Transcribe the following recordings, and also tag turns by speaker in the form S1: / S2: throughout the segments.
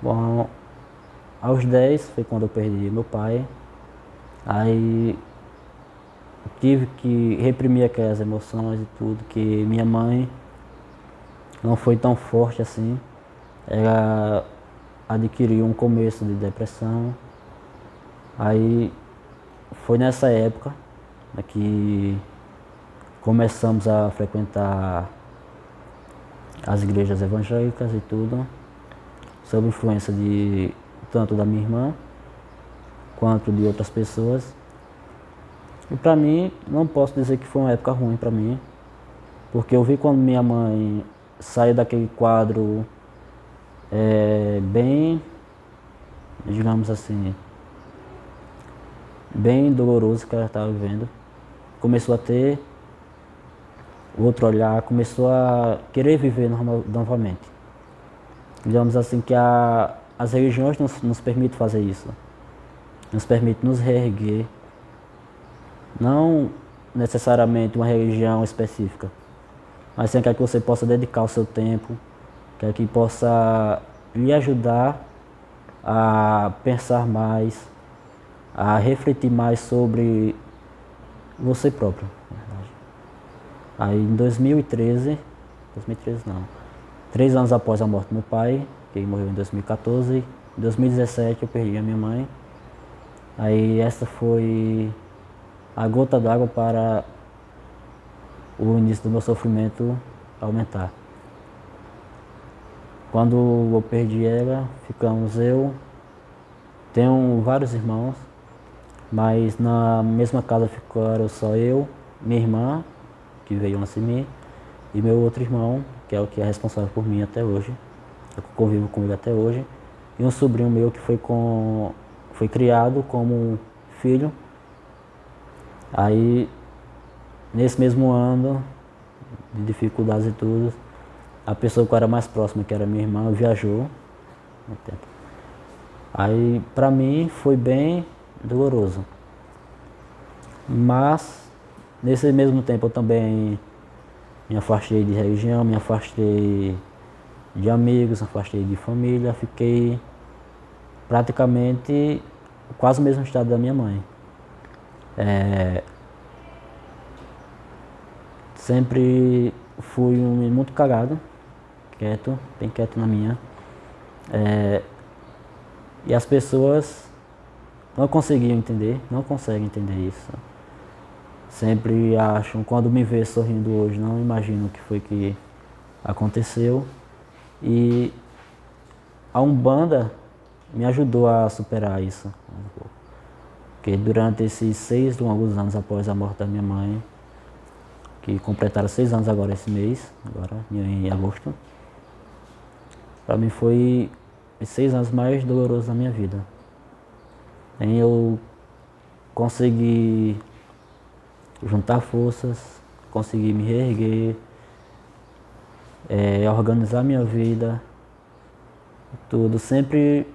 S1: Bom, aos 10 foi quando eu perdi meu pai. Aí tive que reprimir aquelas emoções e tudo, que minha mãe não foi tão forte assim. Ela adquiriu um começo de depressão. Aí foi nessa época, né, que começamos a frequentar as igrejas evangélicas e tudo, sob influência de tanto da minha irmã quanto de outras pessoas. E pra mim, não posso dizer que foi uma época ruim pra mim, porque eu vi quando minha mãe saiu daquele quadro bem, digamos assim, bem doloroso que ela estava vivendo. Começou a ter outro olhar, começou a querer viver novamente. Digamos assim que as religiões nos permitem fazer isso, nos permitem nos reerguer, não necessariamente uma religião específica, mas sim quer que você possa dedicar o seu tempo, quer que possa lhe ajudar a pensar mais, a refletir mais sobre você próprio. Aí em 2013 não, 3 anos após a morte do meu pai, que morreu em 2014, em 2017 eu perdi a minha mãe. Aí essa foi a gota d'água para o início do meu sofrimento aumentar. Quando eu perdi ela, ficamos tenho vários irmãos, mas na mesma casa ficaram só eu, minha irmã, que veio antes de mim, e meu outro irmão, que é o que é responsável por mim até hoje, que convive comigo até hoje, e um sobrinho meu que foi criado como filho. Aí, nesse mesmo ano de dificuldades e tudo, a pessoa que eu era mais próxima, que era minha irmã, viajou no tempo. Aí, pra mim, foi bem doloroso. Mas, nesse mesmo tempo, eu também me afastei de religião, me afastei de amigos, me afastei de família, fiquei praticamente quase o mesmo estado da minha mãe. Sempre fui um menino muito cagado, quieto, bem quieto na minha. E as pessoas não conseguiam entender, não conseguem entender isso. Sempre acham, quando me vê sorrindo hoje, não imaginam o que foi que aconteceu. E a Umbanda me ajudou a superar isso. Porque durante esses 6 longos anos após a morte da minha mãe, que completaram 6 anos agora esse mês, agora em agosto, para mim foi os 6 anos mais dolorosos da minha vida. Em eu consegui juntar forças, consegui me reerguer, organizar minha vida, tudo. Sempre,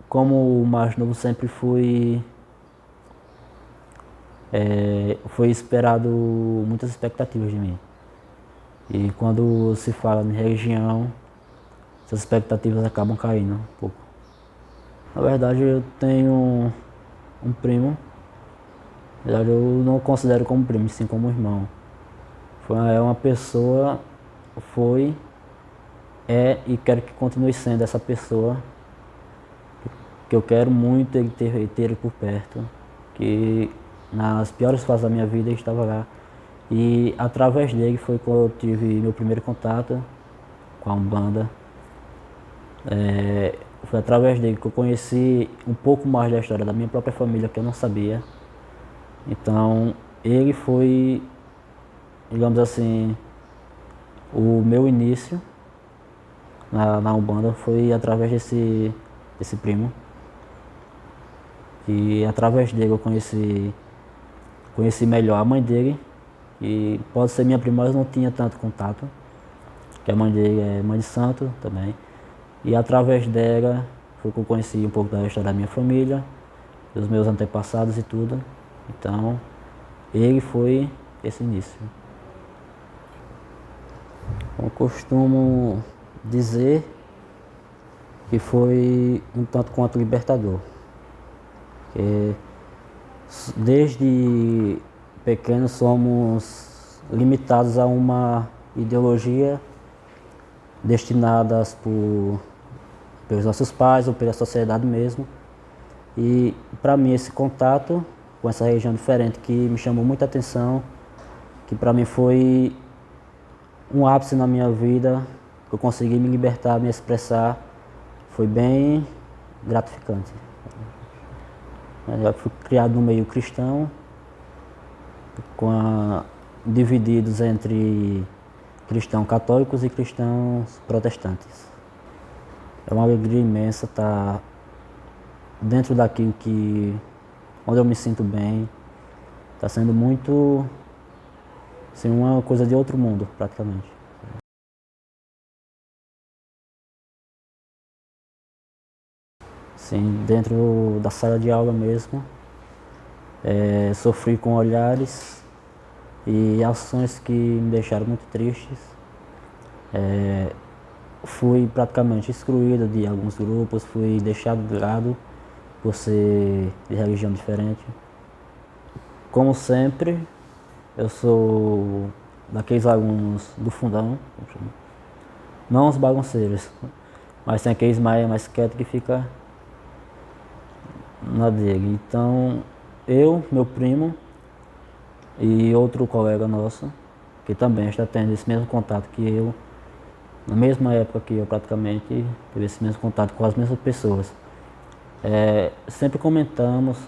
S1: como o mais novo, sempre foi esperado muitas expectativas de mim. E quando se fala em religião, essas expectativas acabam caindo um pouco. Na verdade, eu tenho um primo. Na verdade, eu não considero como primo, sim como irmão. É uma pessoa, e quero que continue sendo essa pessoa, que eu quero muito ele ter ele por perto, que nas piores fases da minha vida ele estava lá. E através dele foi quando eu tive meu primeiro contato com a Umbanda. Foi através dele que eu conheci um pouco mais da história da minha própria família, que eu não sabia. Então, ele foi, digamos assim, o meu início na Umbanda foi através desse primo. E através dele eu conheci melhor a mãe dele, que pode ser minha prima, mas eu não tinha tanto contato, que a mãe dele é mãe de santo também. E através dela foi que eu conheci um pouco da história da minha família, dos meus antepassados e tudo. Então, ele foi esse início. Eu costumo dizer que foi um tanto quanto libertador. Porque desde pequenos somos limitados a uma ideologia destinada pelos nossos pais ou pela sociedade mesmo. E para mim esse contato com essa região diferente que me chamou muita atenção, que para mim foi um ápice na minha vida, que eu consegui me libertar, me expressar, foi bem gratificante. Eu fui criado no meio cristão, divididos entre cristãos católicos e cristãos protestantes. É uma alegria imensa estar dentro daquilo onde eu me sinto bem. Está sendo muito, assim, uma coisa de outro mundo, praticamente. Sim, dentro da sala de aula mesmo, sofri com olhares e ações que me deixaram muito tristes. Fui praticamente excluído de alguns grupos, fui deixado de lado por ser de religião diferente. Como sempre, eu sou daqueles alunos do fundão, não os bagunceiros, mas tem aqueles mais quietos que fica na dele. Então, eu, meu primo e outro colega nosso, que também está tendo esse mesmo contato que eu, na mesma época que eu praticamente, teve esse mesmo contato com as mesmas pessoas. Sempre comentamos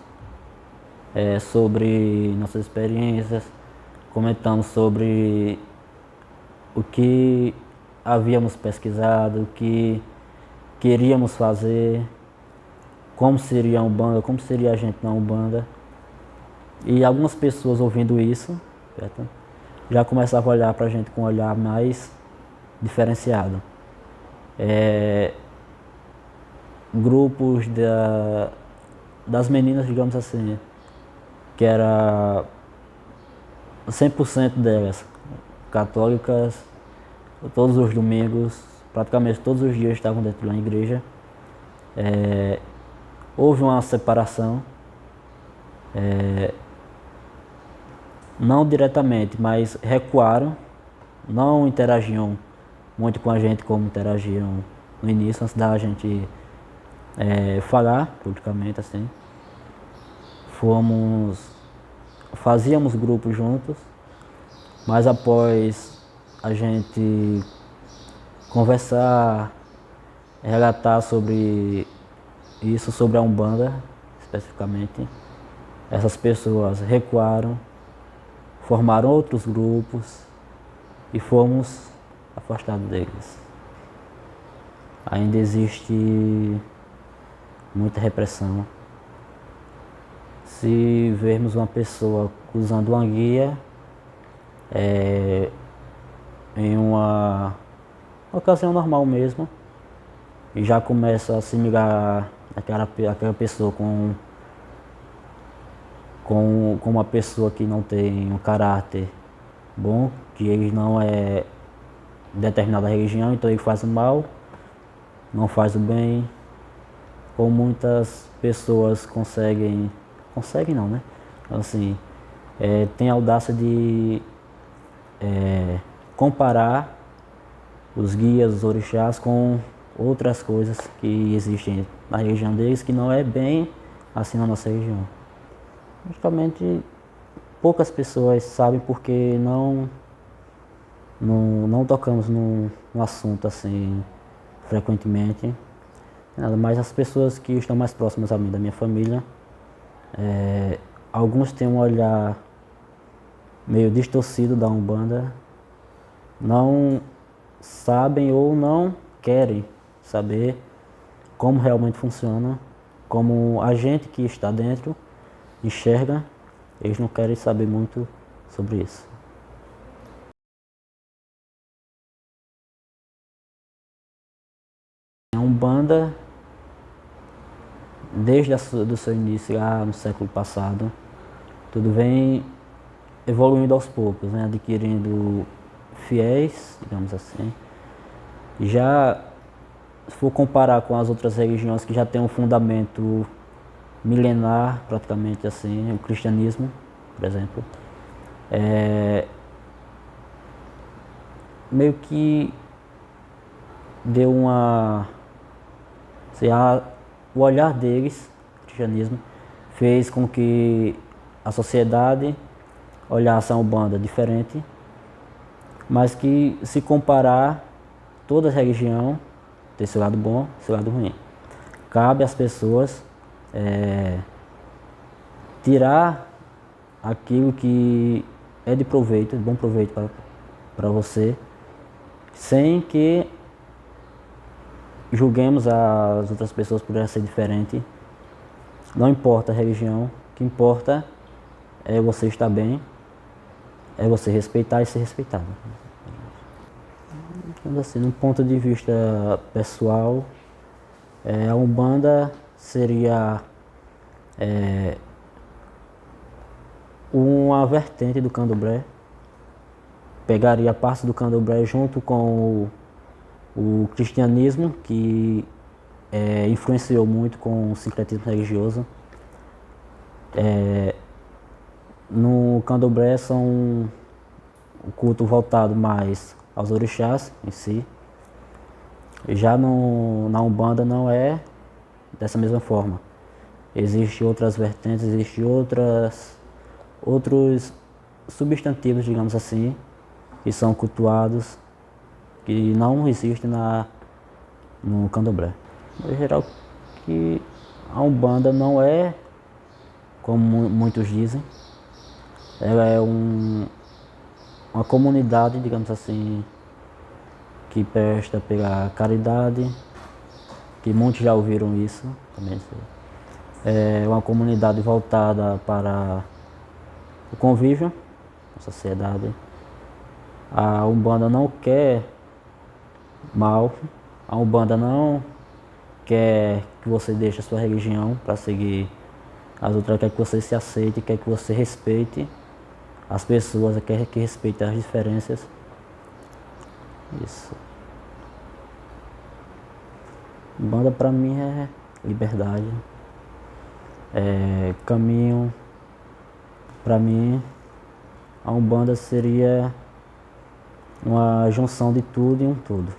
S1: sobre nossas experiências, comentamos sobre o que havíamos pesquisado, o que queríamos fazer, como seria a Umbanda, como seria a gente na Umbanda. E algumas pessoas ouvindo isso, certo? Já começavam a olhar para a gente com um olhar mais diferenciado. Grupos das meninas, digamos assim, que era 100% delas católicas, todos os domingos, praticamente todos os dias estavam dentro da igreja. Houve uma separação, não diretamente, mas recuaram, não interagiam muito com a gente como interagiam no início, antes da gente falar publicamente assim. Fazíamos grupos juntos, mas após a gente conversar, relatar sobre isso, sobre a Umbanda especificamente, essas pessoas recuaram, formaram outros grupos e fomos afastados deles. Ainda existe muita repressão. Se vermos uma pessoa usando uma guia em uma ocasião normal mesmo, e já começa a assimilar aquela pessoa com uma pessoa que não tem um caráter bom, que ele não é de determinada religião, então ele faz o mal, não faz o bem, como muitas pessoas conseguem não, né? Assim, tem a audácia de comparar os guias, os orixás com outras coisas que existem na região deles, que não é bem assim na nossa região. Praticamente poucas pessoas sabem porque não tocamos no assunto assim frequentemente. Nada mais as pessoas que estão mais próximas a mim, da minha família, alguns têm um olhar meio distorcido da Umbanda, não sabem ou não querem saber como realmente funciona, como a gente que está dentro enxerga, eles não querem saber muito sobre isso. A Umbanda, desde o seu início lá no século passado, tudo vem evoluindo aos poucos, né? Adquirindo fiéis, digamos assim. Já se for comparar com as outras religiões que já têm um fundamento milenar, praticamente assim, o cristianismo, por exemplo, meio que deu uma... Assim, o olhar deles, o cristianismo, fez com que a sociedade olhasse a Umbanda diferente, mas que, se comparar, toda religião tem seu lado bom, seu lado ruim. Cabe às pessoas tirar aquilo que é de proveito, de bom proveito para você, sem que julguemos as outras pessoas por ela ser diferente. Não importa a religião, o que importa é você estar bem, é você respeitar e ser respeitado. Então, assim, num ponto de vista pessoal, a Umbanda seria uma vertente do Candomblé, pegaria parte do Candomblé junto com o cristianismo, que influenciou muito com o sincretismo religioso. No Candomblé são o culto voltado mais aos orixás em si. Já na Umbanda não é dessa mesma forma. Existem outras vertentes, existem outros substantivos, digamos assim, que são cultuados, que não existem no Candomblé. No geral, que a Umbanda não é, como muitos dizem, ela é uma comunidade, digamos assim, que presta pela caridade, que muitos já ouviram isso também. É uma comunidade voltada para o convívio, a sociedade. A Umbanda não quer mal, a Umbanda não quer que você deixe a sua religião para seguir as outras, quer que você se aceite, quer que você respeite as pessoas, quer que respeite as diferenças. Isso. Umbanda para mim é liberdade, caminho. Para mim, a Umbanda seria uma junção de tudo em um todo.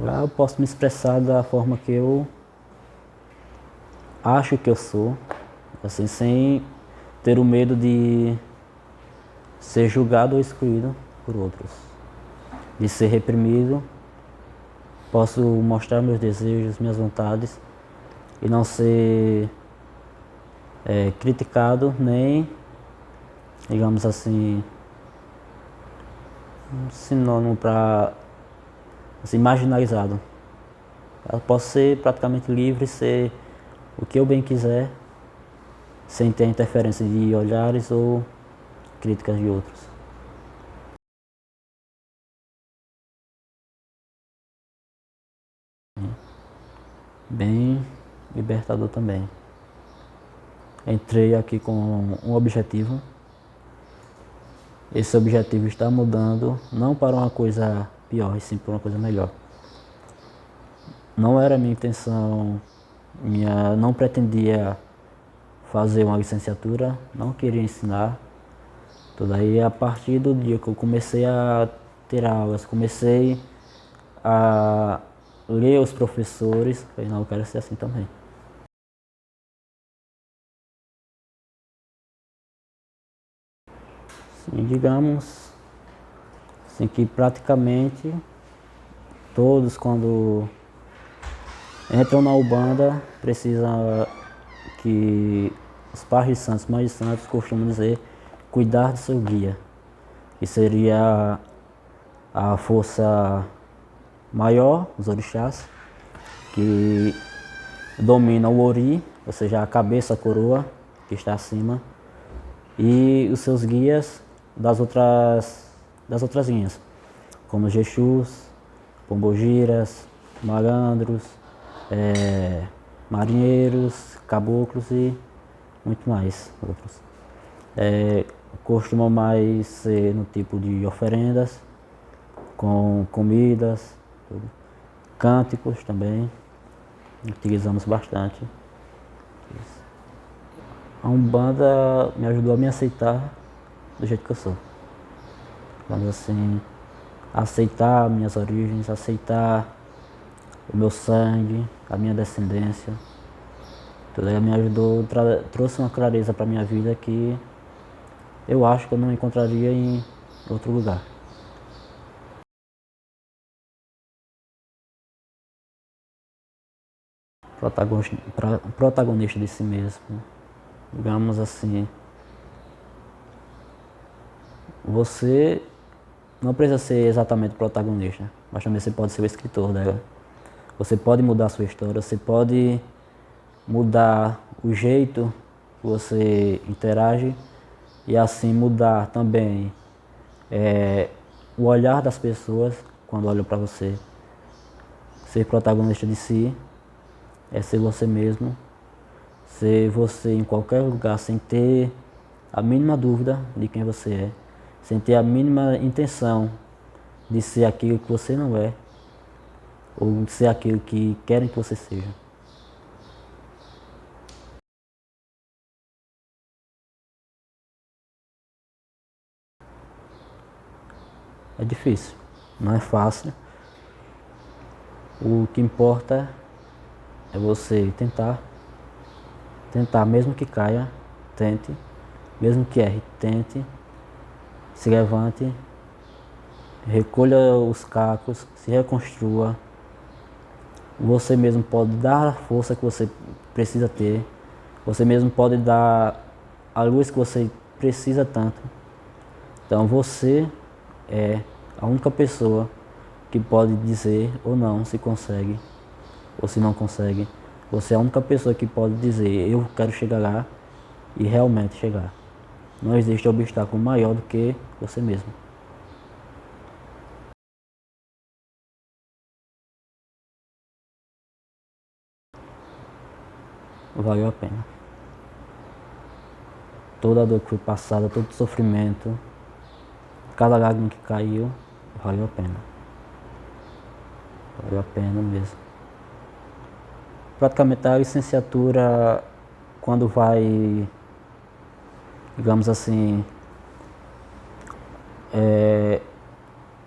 S1: Lá eu posso me expressar da forma que eu acho que eu sou, assim, sem ter o medo de ser julgado ou excluído por outros, de ser reprimido. Posso mostrar meus desejos, minhas vontades e não ser criticado, nem, digamos assim, um sinônimo para, assim, marginalizado. Eu posso ser praticamente livre, ser o que eu bem quiser, sem ter interferência de olhares ou críticas de outros. Bem libertador também. Entrei aqui com um objetivo. Esse objetivo está mudando, não para uma coisa pior, e sim para uma coisa melhor. Não era minha intenção, não pretendia fazer uma licenciatura, não queria ensinar. Tudo aí, a partir do dia que eu comecei a ter aulas, comecei a ler os professores, falei, não, eu quero ser assim também. Sim, digamos assim, que praticamente todos, quando entram na Umbanda, precisam, que os pais de santos, mães de santos costumam dizer, cuidar do seu guia, que seria a força maior, os orixás, que domina o ori, ou seja, a cabeça, a coroa, que está acima, e os seus guias das outras linhas, como os Exus, Pombogiras, Malandros, marinheiros, caboclos e muito mais outros. Costumam mais ser no tipo de oferendas, com comidas, tudo. cânticos também, utilizamos bastante. A Umbanda me ajudou a me aceitar do jeito que eu sou. Vamos assim, aceitar minhas origens, aceitar o meu sangue, a minha descendência. Tudo aí me ajudou, trouxe uma clareza para minha vida que eu acho que eu não encontraria em outro lugar. Protagonista de si mesmo. Digamos assim, você não precisa ser exatamente protagonista, mas também você pode ser o escritor dela. Você pode mudar a sua história, você pode mudar o jeito que você interage e assim mudar também o olhar das pessoas quando olham para você. Ser protagonista de si é ser você mesmo, ser você em qualquer lugar sem ter a mínima dúvida de quem você é, sem ter a mínima intenção de ser aquilo que você não é ou de ser aquilo que querem que você seja. É difícil, não é fácil. O que importa é você tentar mesmo que caia, tente, mesmo que erre, tente, se levante, recolha os cacos, se reconstrua. Você mesmo pode dar a força que você precisa ter, você mesmo pode dar a luz que você precisa tanto. Então você é a única pessoa que pode dizer ou não se consegue ou se não consegue. Você é a única pessoa que pode dizer eu quero chegar lá e realmente chegar. Não existe obstáculo maior do que você mesmo. Valeu a pena. Toda a dor que foi passada, todo o sofrimento, cada lágrima que caiu, valeu a pena. Valeu a pena mesmo. Praticamente a licenciatura, quando vai, digamos assim,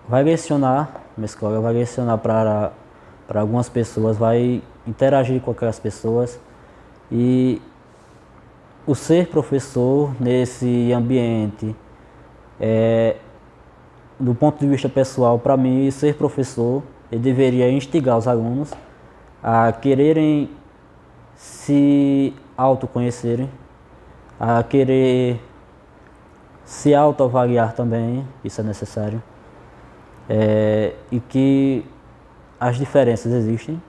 S1: vai lecionar, uma escola vai lecionar para algumas pessoas, vai interagir com aquelas pessoas e o ser professor nesse ambiente, do ponto de vista pessoal, para mim, ser professor, ele deveria instigar os alunos a quererem se autoconhecerem, a querer se autoavaliar também, isso é necessário, e que as diferenças existem,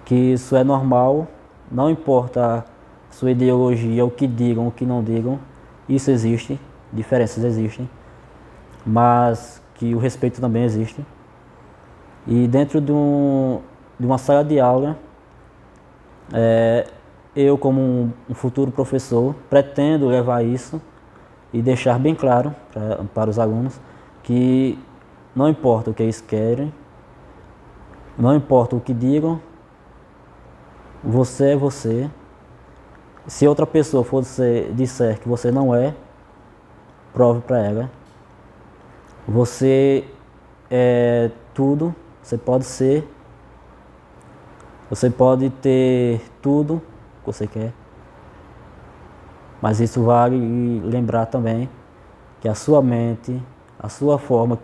S1: que isso é normal, não importa sua ideologia, o que digam, o que não digam, isso existe, diferenças existem, mas que o respeito também existe. E dentro de uma sala de aula, eu como um futuro professor pretendo levar isso e deixar bem claro para os alunos que não importa o que eles querem, não importa o que digam, você é você. Se outra pessoa disser que você não é, prove para ela. Você é tudo, você pode ser, você pode ter tudo que você quer. Mas isso vale lembrar também que a sua mente, a sua forma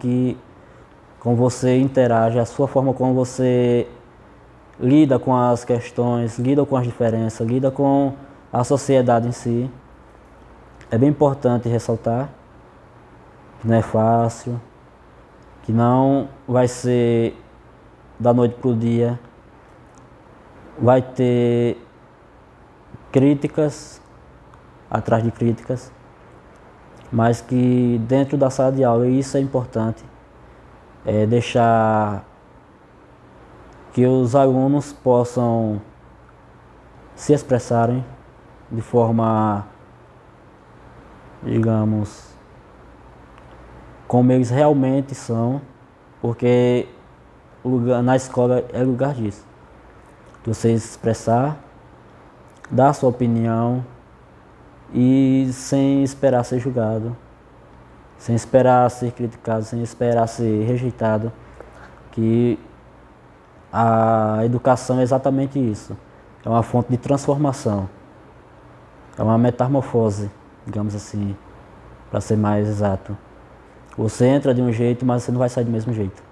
S1: como você interage, a sua forma como você lida com as questões, lida com as diferenças, lida com a sociedade em si, é bem importante ressaltar que não é fácil, que não vai ser da noite para o dia, vai ter críticas atrás de críticas, mas que dentro da sala de aula, e isso é importante, é deixar que os alunos possam se expressarem de forma, digamos, como eles realmente são, porque na escola é lugar disso. De você expressar, dar a sua opinião e sem esperar ser julgado, sem esperar ser criticado, sem esperar ser rejeitado, que a educação é exatamente isso. É uma fonte de transformação, é uma metamorfose, digamos assim, para ser mais exato. Você entra de um jeito, mas você não vai sair do mesmo jeito.